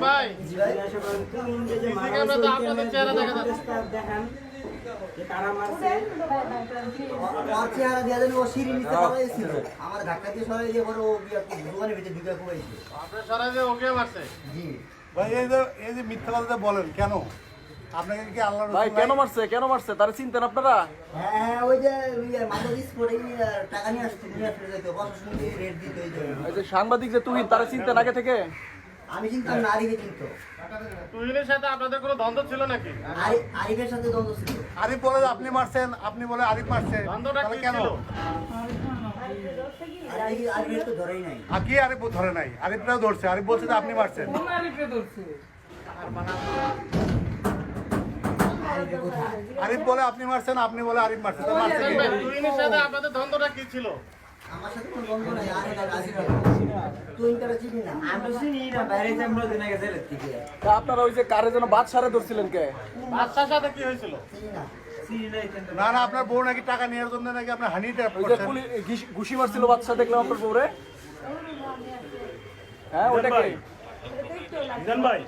ভাই জিজ্ঞাসা করেন তুমি যে আমরা তো আপনাদের চেহারা দেখা যাচ্ছে। দেখান যে কারা মারছে। ওর চেহারা দিয়ে দেন, ও সিঁড়ি নিচে দাঁড়াইছিল। আমার ধাক্কা দিয়ে সরাই দিয়ে পরে ও গিয়া দোকানের ভিতরে ঢুকে ঘুমাইছে। আপনার সরাই যে ওকে মারছে। জি ভাই এই যে মিথ্যা কথা বলেন কেন? আপনাকে কি আল্লাহ ভাই কেন মারছে তারা চিনতেন আপনারা? হ্যাঁ, ওই যে মাদক স্পোর্টে টাকা নিয়ে আসতে যাইতো, প্রশাসন দিয়ে রেট দিত। এই যে সাংবাদিক যে তুহিন তারা চিনতেন আগে থেকে? আমি চিনতাম না, আরিফে চিনতো। তুহিনের সাথে আপনাদের কোনো দ্বন্দ্ব ছিল নাকি? আরিফের সাথে দ্বন্দ্ব ছিল। আরিফ বলে যে আপনি মারছেন, আপনি বলে আরিফ মারছে, দ্বন্দ্বটা তাহলে কি কেন? ছিল? আরিফের তো ধরেই নাই। আর কি আরিফ ধরে নাই? আরিফরাও ধরছে, আরিফ বলছে যে আপনি মারছেন। আরিফে কোথায়? আরিফ বলে আপনি মারছেন, আপনি বলে আরিফ মারছে, তো মারছে কে? তুহিনের সাথে আপনাদের দ্বন্দ্বটা কি ছিল? আমার সাথে কোনো দ্বন্দ্ব নাই। তুই তারা চিনি না। আমি তো চিনি না, বাইরে যে আমরা দিনে গেছে থেকে তা আপনারা ওই যে কারে যেন বাদশারে ধরছিলেন কে? বাচ্চার সাথে কি হয়েছিল? চিনি না। চিনি নাই কিন্তু না না, আপনার বউ নাকি টাকা নেওয়ার জন্য নাকি আপনার হানি ট্র্যাপ ওই যে করছেন। ঘুষি মারছিল বাদশা, দেখলাম আপনার বউরে। হ্যাঁ ওটা কি? ভাই